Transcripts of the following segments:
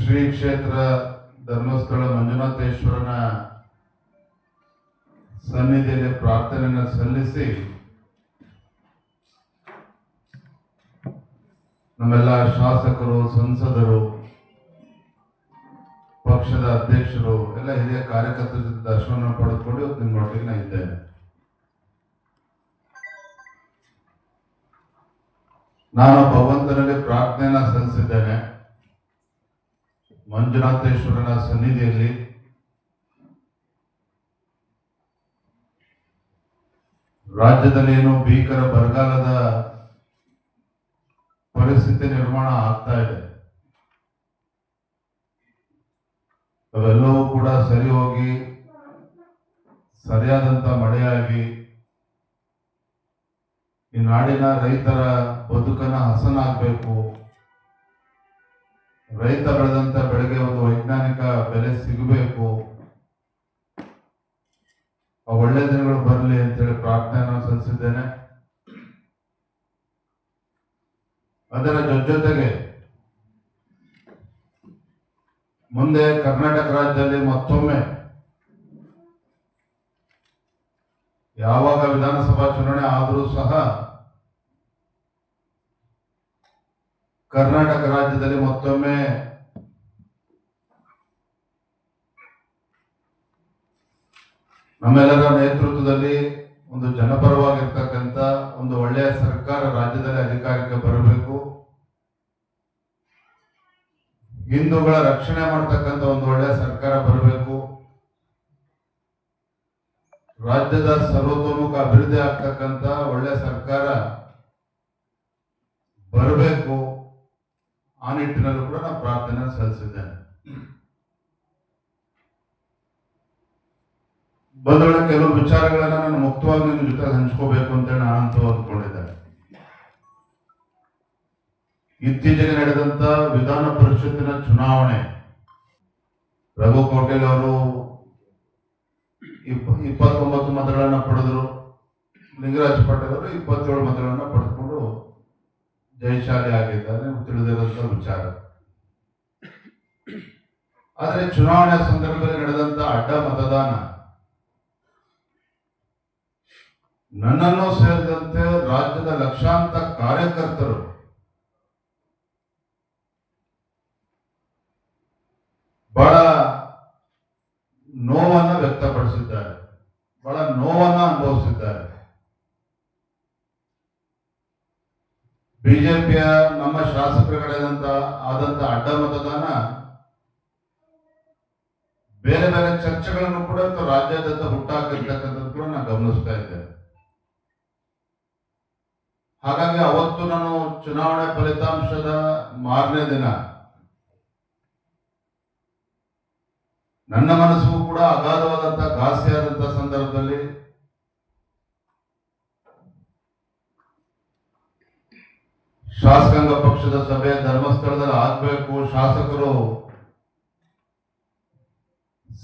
ಶ್ರೀ ಕ್ಷೇತ್ರ ಧರ್ಮಸ್ಥಳ ಮಂಜುನಾಥೇಶ್ವರನ ಸನ್ನಿಧಿಯಲ್ಲಿ ಪ್ರಾರ್ಥನೆಯನ್ನು ಸಲ್ಲಿಸಿ ನಮ್ಮೆಲ್ಲ ಶಾಸಕರು, ಸಂಸದರು, ಪಕ್ಷದ ಅಧ್ಯಕ್ಷರು ಎಲ್ಲ ಹಿರಿಯ ಕಾರ್ಯಕರ್ತರ ಜೊತೆ ದರ್ಶನ ಪಡೆದುಕೊಂಡು ಇವತ್ತು ನಿಮ್ಮೊಟ್ಟಿಗೆ ನಾನು ಇದ್ದೇನೆ. ನಾನು ಭಗವಂತನಲ್ಲಿ ಪ್ರಾರ್ಥನೆಯನ್ನ ಸಲ್ಲಿಸಿದ್ದೇನೆ. ಮಂಜುನಾಥೇಶ್ವರನ ಸನ್ನಿಧಿಯಲ್ಲಿ ರಾಜ್ಯದಲ್ಲಿ ಏನು ಭೀಕರ ಬರಗಾಲದ ಪರಿಸ್ಥಿತಿ ನಿರ್ಮಾಣ ಆಗ್ತಾ ಇದೆ, ಅವೆಲ್ಲವೂ ಕೂಡ ಸರಿ ಹೋಗಿ ಸರಿಯಾದಂತ ಮಳೆಯಾಗಿ ಈ ನಾಡಿನ ರೈತರ ಬದುಕನ್ನ ಹಸನಾಗಬೇಕು, ರೈತ ಬೆಳೆದಂತ ಬೆಳೆಗೆ ಒಂದು ವೈಜ್ಞಾನಿಕ ಬೆಲೆ ಸಿಗಬೇಕು, ಒಳ್ಳೆ ದಿನಗಳು ಬರಲಿ ಅಂತೇಳಿ ಪ್ರಾರ್ಥನೆಯನ್ನು ಸಲ್ಲಿಸಿದ್ದೇನೆ. ಅದರ ಜೊತೆಗೆ ಮುಂದೆ ಕರ್ನಾಟಕ ರಾಜ್ಯದಲ್ಲಿ ಮತ್ತೊಮ್ಮೆ ಯಾವಾಗ ವಿಧಾನಸಭಾ ಚುನಾವಣೆ ಆದರೂ ಸಹ ಕರ್ನಾಟಕ ರಾಜ್ಯದಲ್ಲಿ ಮತ್ತೊಮ್ಮೆ ನಮ್ಮೆಲ್ಲರ ನೇತೃತ್ವದಲ್ಲಿ ಒಂದು ಜನಪರವಾಗಿರ್ತಕ್ಕಂಥ ಒಂದು ಒಳ್ಳೆಯ ಸರ್ಕಾರ ರಾಜ್ಯದಲ್ಲಿ ಅಧಿಕಾರಕ್ಕೆ ಬರಬೇಕು, ಹಿಂದೂಗಳ ರಕ್ಷಣೆ ಮಾಡತಕ್ಕಂಥ ಒಂದು ಒಳ್ಳೆಯ ಸರ್ಕಾರ ಬರಬೇಕು, ರಾಜ್ಯದ ಸರ್ವತೋಮುಖ ಅಭಿವೃದ್ಧಿ ಆಗ್ತಕ್ಕಂಥ ಒಳ್ಳೆಯ ಸರ್ಕಾರ ಬರಬೇಕು. ಆ ನಿಟ್ಟಿನಲ್ಲೂ ಕೂಡ ನಾನು ಪ್ರಾರ್ಥನೆ ಸಲ್ಲಿಸಿದ್ದೇನೆ. ಬಂದೊಳ ಕೆಲವು ವಿಚಾರಗಳನ್ನ ನಾನು ಮುಕ್ತವಾಗಿ ನಿಮ್ಮ ಜೊತೆ ಹಂಚ್ಕೋಬೇಕು ಅಂತೇಳಿ ನಾನಂತೂ ಅಂದ್ಕೊಂಡಿದ್ದೇನೆ. ಇತ್ತೀಚೆಗೆ ನಡೆದಂತ ವಿಧಾನ ಪರಿಷತ್ತಿನ ಚುನಾವಣೆ, ರಘು ಕೋಟೆಲ್ ಅವರು 29 ಮತಗಳನ್ನ ಪಡೆದರು, ಲಿಂಗರಾಜ್ ಪಾಟೀಲ್ ಅವರು 27 ಮತಗಳನ್ನ ಪಡೆದುಕೊಂಡು ಜಯಶಾಲಿ ಆಗಿದ್ದಾರೆ, ತಿಳಿದಿರುವಂತ ವಿಚಾರ. ಆದರೆ ಚುನಾವಣೆ ಸಂದರ್ಭದಲ್ಲಿ ನಡೆದಂತ ಅಡ್ಡ ಮತದಾನ ನನ್ನನ್ನು ಸೇರಿದಂತೆ ರಾಜ್ಯದ ಲಕ್ಷಾಂತರ ಕಾರ್ಯಕರ್ತರು ಬಹಳ ನೋವನ್ನ ವ್ಯಕ್ತಪಡಿಸಿದ್ದಾರೆ, ಬಹಳ ನೋವನ್ನ ಅನುಭವಿಸಿದ್ದಾರೆ. ಬಿಜೆಪಿಯ ನಮ್ಮ ಶಾಸಕರುಗಳಾದಂತ ಅಡ್ಡ ಮತದಾನ ಬೇರೆ ಬೇರೆ ಚರ್ಚೆಗಳನ್ನು ಕೂಡ ರಾಜ್ಯಾದ್ಯಂತ ಹುಟ್ಟಾಕಿರ್ತಕ್ಕಂಥದ್ದು ಕೂಡ ನಾನು ಗಮನಿಸ್ತಾ ಇದ್ದೇನೆ. ಹಾಗಾಗಿ ಅವತ್ತು ನಾನು ಚುನಾವಣೆ ಫಲಿತಾಂಶದ ಮಾರನೇ ದಿನ ನನ್ನ ಮನಸ್ಸು ಕೂಡ ಅಗಾಧವಾದಂತ ಘಾಸಿಯಾದಂತ ಸಂದರ್ಭದಲ್ಲಿ ಶಾಸಕಾಂಗ ಪಕ್ಷದ ಸಭೆ ಧರ್ಮಸ್ಥಳದಲ್ಲಿ ಆಗ್ಬೇಕು, ಶಾಸಕರು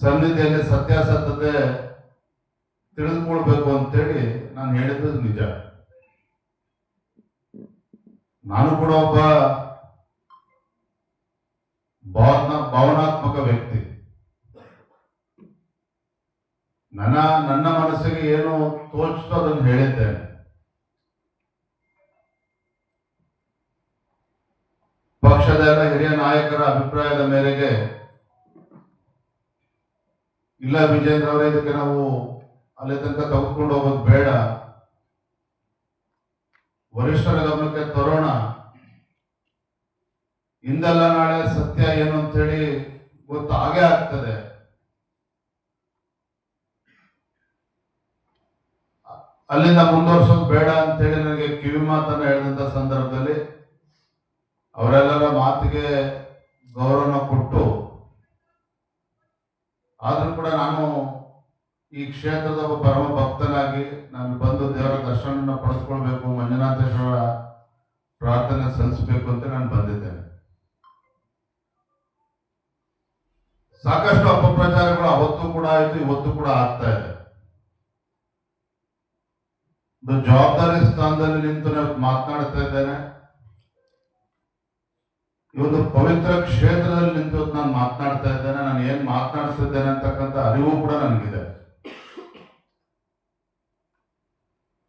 ಸನ್ನಿಧಿಯಲ್ಲಿ ಸತ್ಯಾಸತ್ಯತೆ ತಿಳಿದುಕೊಳ್ಬೇಕು ಅಂತೇಳಿ ನಾನು ಹೇಳಿದ್ದು ನಿಜ. ನಾನು ಕೂಡ ಒಬ್ಬ ಭಾವನಾತ್ಮಕ ವ್ಯಕ್ತಿ. ನನ್ನ ಮನಸ್ಸಿಗೆ ಏನು ತೋಚಿತೋ ಅದನ್ನು ಹೇಳಿದ್ದೇನೆ. ಪಕ್ಷದ ಎಲ್ಲ ಹಿರಿಯ ನಾಯಕರ ಅಭಿಪ್ರಾಯದ ಮೇರೆಗೆ, ಇಲ್ಲ ವಿಜೇಂದ್ರ ಅವರೇ, ಇದಕ್ಕೆ ನಾವು ಅಲ್ಲಿ ತನಕ ತೆಗೆದುಕೊಂಡು ಹೋಗೋದು ಬೇಡ, ವರಿಷ್ಠರ ಗಮನಕ್ಕೆ ತರೋಣ, ಇಂದಲ್ಲ ನಾಳೆ ಸತ್ಯ ಏನು ಅಂತ ಹೇಳಿ ಗೊತ್ತಾಗೇ ಆಗ್ತದೆ, ಅಲ್ಲಿಂದ ಮುಂದುವರ್ಸೋದು ಬೇಡ ಅಂತೇಳಿ ನನಗೆ ಕಿವಿ ಮಾತನ್ನ ಹೇಳಿದಂತ ಸಂದರ್ಭದಲ್ಲಿ ಅವರೆಲ್ಲರ ಮಾತಿಗೆ ಗೌರವನ ಕೊಟ್ಟು, ಆದ್ರೂ ಕೂಡ ನಾನು ಈ ಕ್ಷೇತ್ರದ ಒಬ್ಬ ಪರಮ ಭಕ್ತನಾಗಿ ನಾನು ಬಂದು ದೇವರ ದರ್ಶನ ಪಡೆದುಕೊಳ್ಬೇಕು, ಮಂಜುನಾಥೇಶ್ವರ ಪ್ರಾರ್ಥನೆ ಸಲ್ಲಿಸಬೇಕು ಅಂತ ನಾನು ಬಂದಿದ್ದೇನೆ. ಸಾಕಷ್ಟು ಅಪಪ್ರಚಾರಗಳು ಅವತ್ತು ಕೂಡ ಆಯಿತು, ಇವತ್ತು ಕೂಡ ಆಗ್ತಾ ಇದೆ. ಒಂದು ಜವಾಬ್ದಾರಿ ಸ್ಥಾನದಲ್ಲಿ ನಿಂತು ನಾನು ಮಾತನಾಡ್ತಾ ಇದ್ದೇನೆ. ಈ ಒಂದು ಪವಿತ್ರ ಕ್ಷೇತ್ರದಲ್ಲಿ ನಿಂತು ನಾನು ಮಾತನಾಡ್ತಾ ಇದ್ದೇನೆ, ನಾನು ಏನ್ ಮಾತನಾಡ್ತಿದ್ದೇನೆ ಅಂತಕ್ಕಂಥ ಅರಿವು ಕೂಡ ನನಗಿದೆ.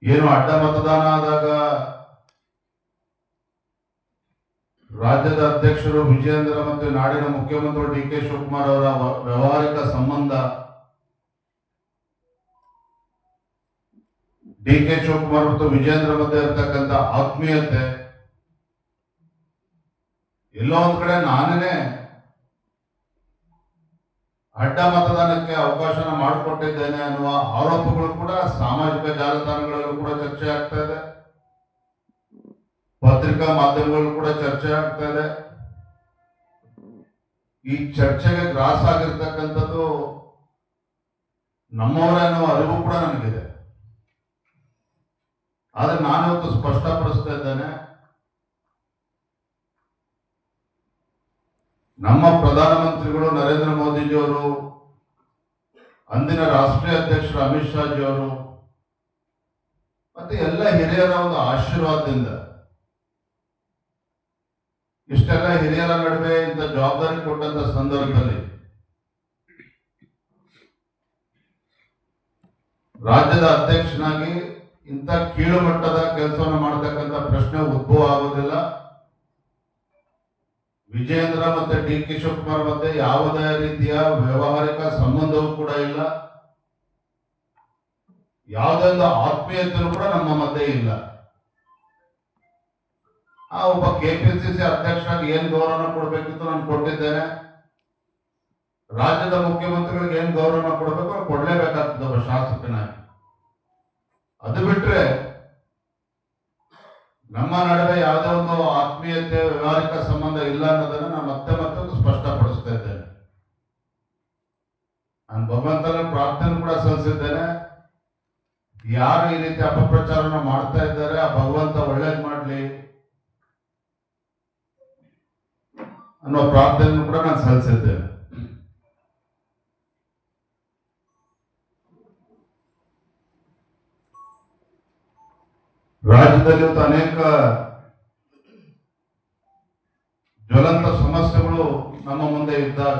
ಏನು ಅಡ್ಡ ಮತದಾನ ಆದಾಗ ರಾಜ್ಯದ ಅಧ್ಯಕ್ಷರು ವಿಜಯೇಂದ್ರ ಮತ್ತು ನಾಡಿನ ಮುಖ್ಯಮಂತ್ರಿ ಡಿ ಕೆ ಶಿವಕುಮಾರ್ ಅವರ ವ್ಯವಹಾರಿಕ ಸಂಬಂಧ, ಡಿ ಕೆ ಶಿವಕುಮಾರ್ ಮತ್ತು ವಿಜಯೇಂದ್ರ ಮಧ್ಯೆ ಇರತಕ್ಕಂಥ ಆತ್ಮೀಯತೆ, ಎಲ್ಲೋ ಒಂದ್ ಕಡೆ ನಾನೇ ಅಡ್ಡ ಮತದಾನಕ್ಕೆ ಅವಕಾಶನ ಮಾಡಿಕೊಟ್ಟಿದ್ದೇನೆ ಅನ್ನುವ ಆರೋಪಗಳು ಕೂಡ ಸಾಮಾಜಿಕ ಜಾಲತಾಣಗಳಲ್ಲೂ ಕೂಡ ಚರ್ಚೆ ಆಗ್ತಾ ಇದೆ, ಪತ್ರಿಕಾ ಮಾಧ್ಯಮಗಳಲ್ಲೂ ಕೂಡ ಚರ್ಚೆ ಆಗ್ತಾ ಇದೆ. ಈ ಚರ್ಚೆಗೆ ಗ್ರಾಸ ಆಗಿರ್ತಕ್ಕಂಥದ್ದು ನಮ್ಮವರೇ ಅನ್ನುವ ಅರಿವು ಕೂಡ ನನಗಿದೆ. ಆದ್ರೆ ನಾನಿವತ್ತು ಸ್ಪಷ್ಟಪಡಿಸ್ತಾ ಇದ್ದೇನೆ, ನಮ್ಮ ಪ್ರಧಾನಮಂತ್ರಿಗಳು ನರೇಂದ್ರ ಮೋದಿಜಿಯವರು, ಅಂದಿನ ರಾಷ್ಟ್ರೀಯ ಅಧ್ಯಕ್ಷರು ಅಮಿತ್ ಶಾಜಿಯವರು ಮತ್ತೆ ಎಲ್ಲ ಹಿರಿಯರ ಒಂದು ಆಶೀರ್ವಾದದಿಂದ ಇಷ್ಟೆಲ್ಲ ಹಿರಿಯರ ನಡುವೆ ಇಂಥ ಜವಾಬ್ದಾರಿ ಕೊಟ್ಟಂತ ಸಂದರ್ಭದಲ್ಲಿ ರಾಜ್ಯದ ಅಧ್ಯಕ್ಷನಾಗಿ ಇಂಥ ಕೀಳು ಮಟ್ಟದ ಕೆಲಸವನ್ನು ಮಾಡತಕ್ಕಂಥ ಪ್ರಶ್ನೆ ಉದ್ಭವ ಆಗುವುದಿಲ್ಲ. ವಿಜಯೇಂದ್ರ ಮತ್ತೆ ಡಿ ಕೆ ಶಿವಕುಮಾರ್ ಮಧ್ಯೆ ಯಾವುದೇ ರೀತಿಯ ವ್ಯವಹಾರಿಕ ಸಂಬಂಧವೂ ಕೂಡ ಇಲ್ಲ, ಯಾವುದೇ ಒಂದು ಆತ್ಮೀಯತೆಯೂ ಕೂಡ ನಮ್ಮ ಮಧ್ಯೆ ಇಲ್ಲ. ಆ ಒಬ್ಬ ಕೆಪಿಸಿಸಿ ಅಧ್ಯಕ್ಷರಾಗಿ ಏನ್ ಗೌರವ ಕೊಡ್ಬೇಕಿತ್ತು ನಾನು ಕೊಟ್ಟಿದ್ದೇನೆ, ರಾಜ್ಯದ ಮುಖ್ಯಮಂತ್ರಿಗಳಿಗೆ ಏನ್ ಗೌರವ ಕೊಡಬೇಕು ಕೊಡ್ಲೇಬೇಕಾಗ್ತದೆ ಒಬ್ಬ ಶಾಸಕನಾಗಿ. ಅದು ಬಿಟ್ರೆ ನಮ್ಮ ನಡುವೆ ಯಾವುದೇ ಒಂದು ಆತ್ಮೀಯತೆ ವ್ಯವಹಾರಿಕ ಸಂಬಂಧ ಇಲ್ಲ ಅನ್ನೋದನ್ನ ನಾನು ಮತ್ತೆ ಮತ್ತೆ ಸ್ಪಷ್ಟಪಡಿಸ್ತಾ ಇದ್ದೇನೆ. ನಾನು ಭಗವಂತನ ಪ್ರಾರ್ಥನೆ ಕೂಡ ಸಲ್ಲಿಸಿದ್ದೇನೆ, ಯಾರು ಈ ರೀತಿ ಅಪಪ್ರಚಾರನ ಮಾಡ್ತಾ ಇದ್ದಾರೆ ಆ ಭಗವಂತ ಒಳ್ಳೇದ್ ಮಾಡ್ಲಿ ಅನ್ನೋ ಪ್ರಾರ್ಥನೆ ಕೂಡ ನಾನು ಸಲ್ಲಿಸಿದ್ದೇನೆ. ರಾಜ್ಯದಲ್ಲಿ ಅನೇಕ ಜ್ವಲಂತ ಸಮಸ್ಯೆಗಳು ನಮ್ಮ ಮುಂದೆ ಇದ್ದಾಗ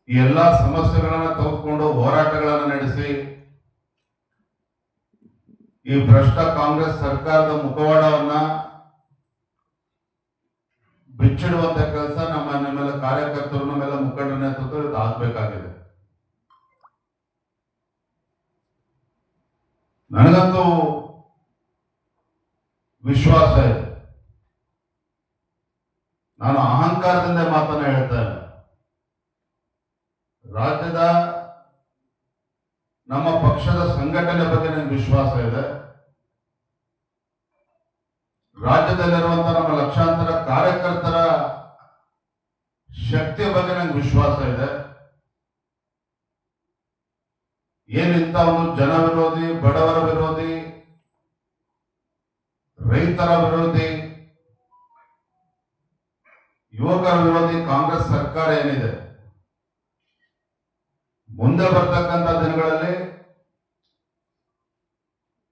ಈ ಎಲ್ಲಾ ಸಮಸ್ಯೆಗಳನ್ನ ತೆಗೆದುಕೊಂಡು ಹೋರಾಟಗಳನ್ನು ನಡೆಸಿ ಈ ಭ್ರಷ್ಟ ಕಾಂಗ್ರೆಸ್ ಸರ್ಕಾರದ ಮುಖವಾಡವನ್ನ ಬಿಚ್ಚಿಡುವಂತ ಕೆಲಸ ನಮ್ಮೆಲ್ಲ ಕಾರ್ಯಕರ್ತರು, ನಮ್ಮೆಲ್ಲ ಮುಖಂಡರ ನೇತೃತ್ವದಲ್ಲಿ ಆಗ್ಬೇಕಾಗಿದೆ. ನನಗಂತೂ ವಿಶ್ವಾಸ ಇದೆ, ನಾನು ಅಹಂಕಾರದಿಂದ ಮಾತನ್ನ ಹೇಳ್ತಾ ಇಲ್ಲ. ರಾಜ್ಯದ ನಮ್ಮ ಪಕ್ಷದ ಸಂಘಟನೆ ಬಗ್ಗೆ ನನಗೆ ವಿಶ್ವಾಸ ಇದೆ, ರಾಜ್ಯದಲ್ಲಿರುವಂತಹ ನಮ್ಮ ಲಕ್ಷಾಂತರ ಕಾರ್ಯಕರ್ತರ ಶಕ್ತಿಯ ಬಗ್ಗೆ ನನಗೆ ವಿಶ್ವಾಸ ಇದೆ. ಏನಿಂತ ಒಂದು ಜನ ವಿರೋಧಿ, ಬಡವರ ವಿರೋಧಿ, ರೈತರ ವಿರೋಧಿ, ಯುವಕರ ವಿರೋಧಿ ಕಾಂಗ್ರೆಸ್ ಸರ್ಕಾರ ಏನಿದೆ, ಮುಂದೆ ಬರ್ತಕ್ಕಂಥ ದಿನಗಳಲ್ಲಿ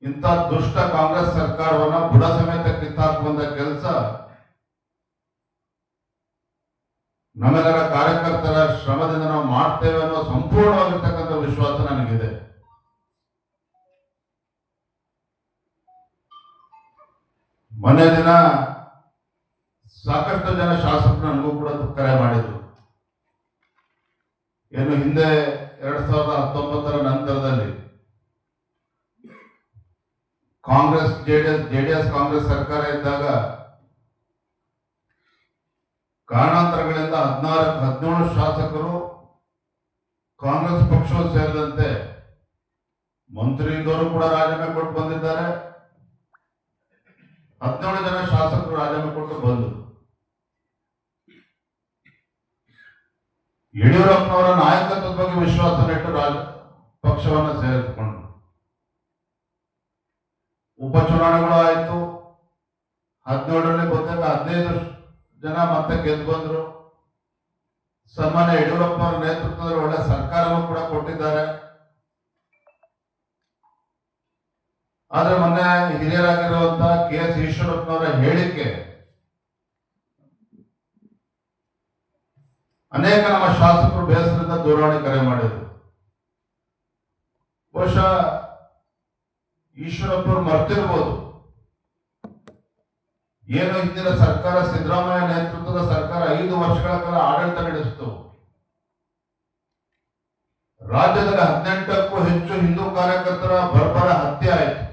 ಇಂಥ ದುಷ್ಟ ಕಾಂಗ್ರೆಸ್ ಸರ್ಕಾರವನ್ನ ಬುಡ ಸಮೇತ ಕಿತ್ತಾಕುವಂತ ಕೆಲಸ ನಮ್ಮೆಲ್ಲರ ಕಾರ್ಯಕರ್ತರ ಶ್ರಮದಿಂದ ನಾವು ಮಾಡ್ತೇವೆ ಅನ್ನೋ ಸಂಪೂರ್ಣವಾಗಿರ್ತಕ್ಕಂಥ ವಿಶ್ವಾಸ ನನಗಿದೆ. ಮೊನ್ನೆ ದಿನ ಸಾಕಷ್ಟು ಜನ ಶಾಸಕರು ನನಗೂ ಕೂಡ ಕರೆ ಮಾಡಿದ್ರು. ಏನು ಹಿಂದೆ 2019 ನಂತರದಲ್ಲಿ ಕಾಂಗ್ರೆಸ್ ಜೆಡಿಎಸ್ ಕಾಂಗ್ರೆಸ್ ಸರ್ಕಾರ ಇದ್ದಾಗ ಕಾರಣಾಂತರಗಳಿಂದ 17 ಶಾಸಕರು ಕಾಂಗ್ರೆಸ್ ಪಕ್ಷವು ಸೇರಿದಂತೆ ಮಂತ್ರಿದವರು ಕೂಡ ರಾಜೀನಾಮೆ ಕೊಟ್ಟು ಬಂದಿದ್ದಾರೆ. 17 ಜನ ಶಾಸಕರು ರಾಜೀನಾಮೆ ಕೊಟ್ಟು ಬಂದರು. ಯಡಿಯೂರಪ್ಪನವರ ನಾಯಕತ್ವದ ಬಗ್ಗೆ ವಿಶ್ವಾಸ ನೆಟ್ಟು ಪಕ್ಷವನ್ನು ಸೇರಿಸಿಕೊಂಡರು. ಉಪಚುನಾವಣೆಗಳು ಆಯಿತು, 17ರಲ್ಲಿ ಬಹುತೇಕ 15 ಜನ ಮತ್ತೆ ಗೆದ್ದು ಬಂದ್ರು. ಸನ್ಮಾನ್ಯ ಯಡಿಯೂರಪ್ಪನವರ ನೇತೃತ್ವದಲ್ಲಿ ಒಳ್ಳೆ ಸರ್ಕಾರವನ್ನು ಕೂಡ ಕೊಟ್ಟಿದ್ದಾರೆ. ಆದ್ರೆ ಮೊನ್ನೆ ಹಿರಿಯರಾಗಿರುವಂತಹ ಕೆ ಎಸ್ ಈಶ್ವರಪ್ಪನವರ ಹೇಳಿಕೆ ಅನೇಕ ನಮ್ಮ ಶಾಸಕರು ಬೇಸರದಿಂದ ದೂರವಾಣಿ ಕರೆ ಮಾಡಿದರು. ಬಹುಶಃ ಈಶ್ವರಪ್ಪರು ಮರ್ತಿರ್ಬೋದು, ಏನು ಹಿಂದಿನ ಸರ್ಕಾರ, ಸಿದ್ದರಾಮಯ್ಯ ನೇತೃತ್ವದ ಸರ್ಕಾರ 5 ವರ್ಷಗಳ ಕಾಲ ಆಡಳಿತ ನಡೆಸಿತು. ರಾಜ್ಯದಲ್ಲಿ 18ಕ್ಕೂ ಹೆಚ್ಚು ಹಿಂದೂ ಕಾರ್ಯಕರ್ತರ ಬರ್ಬರ ಹತ್ಯೆ ಆಯಿತು.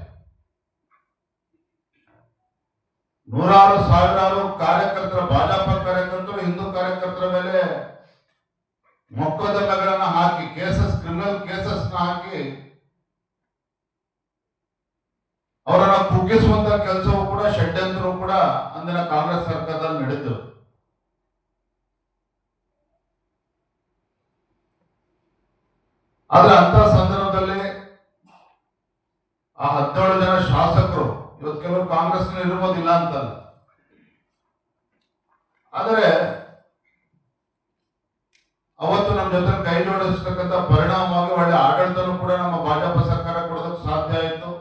ನೂರಾರು ಸಾವಿರಾರು ಕಾರ್ಯಕರ್ತರ, ಭಾಜಪ ಕಾರ್ಯಕರ್ತರು ಹಿಂದೂ ಕಾರ್ಯಕರ್ತರ ಮೇಲೆ ಮೊಕದ್ದಮೆಗಳನ್ನು ಹಾಕಿ, ಕ್ರಿಮಿನಲ್ ಕೇಸಸ್ ಹಾಕಿ ಅವರನ್ನ ಕುಗ್ಗಿಸುವಂತ ಕೆಲಸವೂ ಕೂಡ, ಷಡ್ಯಂತ್ರವೂ ಕೂಡ ಅಂದಿನ ಕಾಂಗ್ರೆಸ್ ಸರ್ಕಾರದಲ್ಲಿ ನಡೆಯಿತು. ಆದ್ರೆ ಅಂತ ಸಂದರ್ಭದಲ್ಲಿ ಆ 17 ಜನ ಶಾಸಕರು, ಇವತ್ತು ಕೆಲವರು ಕಾಂಗ್ರೆಸ್ ಇರ್ಬೋದಿಲ್ಲ ಅಂತಲ್ಲ, ಆದರೆ ಅವತ್ತು ನಮ್ಮ ಜೊತೆ ಕೈ ಜೋಡಿಸ್ತಕ್ಕಂಥ ಪರಿಣಾಮವಾಗಿ ಒಳ್ಳೆ ಆಡಳಿತನೂ ಕೂಡ ನಮ್ಮ ಭಾಜಪ ಸರ್ಕಾರ ಕೊಡೋದಕ್ಕೆ ಸಾಧ್ಯ ಆಯಿತು.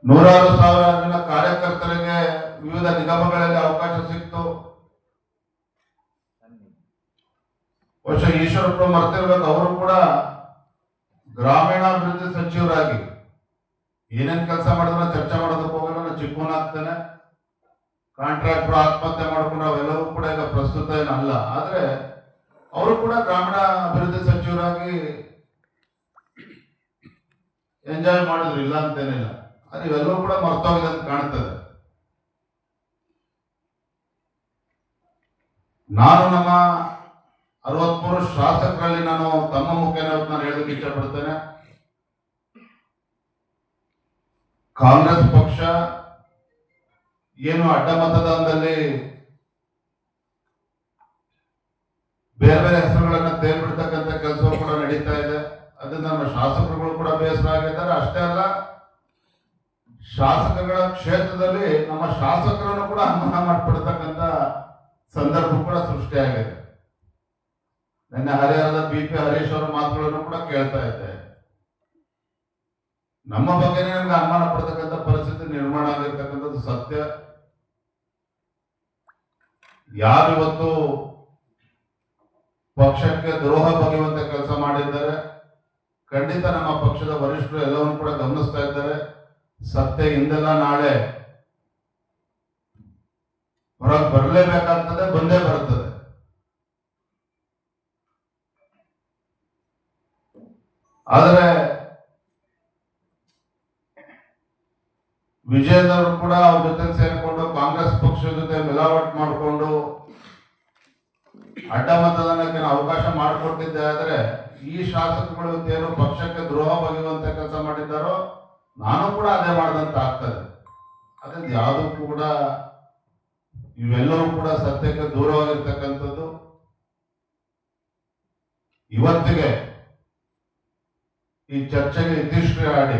ನೂರಾರು ಸಾವಿರಾರು ಜನ ಕಾರ್ಯಕರ್ತರಿಗೆ ವಿವಿಧ ನಿಗಮಗಳಲ್ಲಿ ಅವಕಾಶ ಸಿಕ್ತು. ಬಹುಶಃ ಈಶ್ವರಪ್ಪ ಮರ್ತಿರ್ಬೇಕು, ಅವರು ಕೂಡ ಗ್ರಾಮೀಣಾಭಿವೃದ್ಧಿ ಸಚಿವರಾಗಿ ಏನೇನ್ ಕೆಲಸ ಮಾಡಿದ್ರೆ ಚರ್ಚೆ ಮಾಡೋದಕ್ಕೆ ಹೋಗಲ್ಲ, ನಾನು ಚಿಕ್ಕವನಾಗ್ತೇನೆ, ಕಾಂಟ್ರಾಕ್ಟರ್ ಆತ್ಮಹತ್ಯೆ ಮಾಡ್ಕೊಂಡು ಅವೆಲ್ಲವೂ ಕೂಡ ಈಗ ಪ್ರಸ್ತುತ ಏನಲ್ಲ. ಆದ್ರೆ ಅವರು ಕೂಡ ಗ್ರಾಮೀಣ ಅಭಿವೃದ್ಧಿ ಸಚಿವರಾಗಿ ಎಂಜಾಯ್ ಮಾಡಿದ್ರು, ಇಲ್ಲ ಅಂತೇನಿಲ್ಲ. ಆದ್ರೆ ಇವೆಲ್ಲವೂ ಕೂಡ ಮರ್ತೋಗಿದೆ ಅಂತ ಕಾಣ್ತದೆ. ನಾನು ನಮ್ಮ 63 ಶಾಸಕರಲ್ಲಿ ನಾನು ತಮ್ಮ ಮುಖೇನ ನಾನು ಹೇಳೋದಕ್ಕೆ ಇಚ್ಛೆ ಪಡ್ತೇನೆ. ಕಾಂಗ್ರೆಸ್ ಪಕ್ಷ ಏನು ಅಡ್ಡ ಮತದಾನದಲ್ಲಿ ಬೇರೆ ಬೇರೆ ಹೆಸರುಗಳನ್ನ ತೇಲ್ಬಿಡ್ತಕ್ಕಂಥ ಕೆಲಸ ಕೂಡ ನಡೀತಾ ಇದೆ. ಅದರಿಂದ ನಮ್ಮ ಶಾಸಕರುಗಳು ಕೂಡ ಬೇಸರ ಆಗಿದ್ದಾರೆ. ಅಷ್ಟೇ ಅಲ್ಲ, ಶಾಸಕಗಳ ಕ್ಷೇತ್ರದಲ್ಲಿ ನಮ್ಮ ಶಾಸಕರನ್ನು ಕೂಡ ಅನುಮಾನ ಮಾಡಿಬಿಡ್ತಕ್ಕಂಥ ಸಂದರ್ಭ ಕೂಡ ಸೃಷ್ಟಿಯಾಗಿದೆ. ನಿನ್ನೆ ಹರಿಹರದ BP ಹರೀಶ್ ಅವರ ಮಾತುಗಳನ್ನು ಕೂಡ ಕೇಳ್ತಾ ಇದ್ದೆ. ನಮ್ಮ ಬಗ್ಗೆನೇ ನಮ್ಗೆ ಅನುಮಾನ ಪಡ್ತಕ್ಕಂಥ ಪರಿಸ್ಥಿತಿ ನಿರ್ಮಾಣ ಆಗಿರ್ತಕ್ಕಂಥದ್ದು ಸತ್ಯ. ಯಾರು ಇವತ್ತು ಪಕ್ಷಕ್ಕೆ ದ್ರೋಹ ಬಗೆಯುವಂತ ಕೆಲಸ ಮಾಡಿದ್ದಾರೆ, ಖಂಡಿತ ನಮ್ಮ ಪಕ್ಷದ ವರಿಷ್ಠರು ಎಲ್ಲವನ್ನು ಕೂಡ ಗಮನಿಸ್ತಾ ಇದ್ದಾರೆ. ಸತ್ಯ ಹಿಂದೆಲ್ಲ ನಾಳೆ ಹೊರಗೆ ಬರಲೇಬೇಕಾಗ್ತದೆ, ಬಂದೇ ಬರ್ತದೆ. ಆದರೆ ವಿಜಯದವರು ಕೂಡ ಅವ್ರ ಜೊತೆ ಸೇರಿಕೊಂಡು ಕಾಂಗ್ರೆಸ್ ಪಕ್ಷದ ಜೊತೆ ಮಿಲಾವಟ್ ಮಾಡಿಕೊಂಡು ಅಡ್ಡ ಮತದಾನಕ್ಕೆ ಅವಕಾಶ ಮಾಡಿಕೊಟ್ಟಿದ್ದೆ. ಆದರೆ ಈ ಶಾಸಕಗಳು ಏನು ಪಕ್ಷಕ್ಕೆ ದ್ರೋಹ ಬಗೆಯುವಂತ ಕೆಲಸ ಮಾಡಿದ್ದಾರೋ, ನಾನು ಕೂಡ ಅದೇ ಮಾಡಿದಂತ ಆಗ್ತದೆ. ಅದೇ ಯಾವುದಕ್ಕೂ ಕೂಡ ಇವೆಲ್ಲವೂ ಕೂಡ ಸತ್ಯಕ್ಕೆ ದೂರವಾಗಿರ್ತಕ್ಕಂಥದ್ದು. ಇವತ್ತಿಗೆ ಈ ಚರ್ಚೆಗೆ ಇತಿಶ್ರೀ ಆಡಿ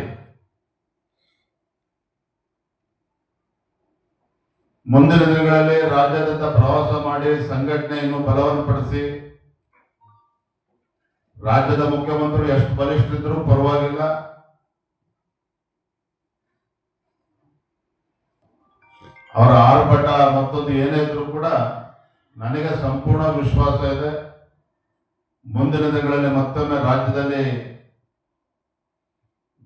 ಮುಂದಿನ ದಿನಗಳಲ್ಲಿ ರಾಜ್ಯಾದ್ಯಂತ ಪ್ರವಾಸ ಮಾಡಿ ಸಂಘಟನೆಯನ್ನು ಬಲವನ್ನು ಪಡಿಸಿ, ರಾಜ್ಯದ ಮುಖ್ಯಮಂತ್ರಿ ಎಷ್ಟು ಬಲಿಷ್ಠರಿದ್ರೂ ಪರವಾಗಿಲ್ಲ, ಅವರ ಆರ್ಭಟ ಮತ್ತೊಂದು ಏನೇ ಇದ್ರೂ ಕೂಡ ನನಗೆ ಸಂಪೂರ್ಣ ವಿಶ್ವಾಸ ಇದೆ. ಮುಂದಿನ ದಿನಗಳಲ್ಲಿ ಮತ್ತೊಮ್ಮೆ ರಾಜ್ಯದಲ್ಲಿ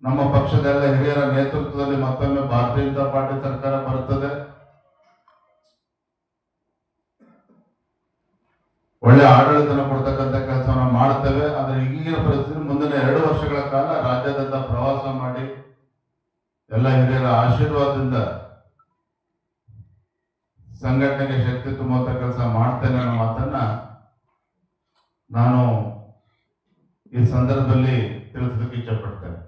ನಮ್ಮ ಪಕ್ಷದ ಎಲ್ಲ ಹಿರಿಯರ ನೇತೃತ್ವದಲ್ಲಿ ಮತ್ತೊಮ್ಮೆ ಭಾರತೀಯ ಜನತಾ ಪಾರ್ಟಿ ಸರ್ಕಾರ ಬರುತ್ತದೆ. ಒಳ್ಳೆ ಆಡಳಿತನ ಕೊಡ್ತಕ್ಕಂಥ ಕೆಲಸವನ್ನು ಮಾಡ್ತೇವೆ. ಆದರೆ ಈಗಿನ ಪರಿಸ್ಥಿತಿ ಮುಂದಿನ 2 ವರ್ಷಗಳ ಕಾಲ ರಾಜ್ಯಾದ್ಯಂತ ಪ್ರವಾಸ ಮಾಡಿ ಎಲ್ಲ ಹಿರಿಯರ ಆಶೀರ್ವಾದದಿಂದ ಸಂಘಟನೆಗೆ ಶಕ್ತಿ ತುಂಬುವಂತ ಕೆಲಸ ಮಾಡ್ತೇನೆ ಅನ್ನೋ ಮಾತನ್ನ ನಾನು ಈ ಸಂದರ್ಭದಲ್ಲಿ ತಿಳಿಸಲಿಕ್ಕೆ ಇಚ್ಛೆ ಪಡ್ತೇನೆ.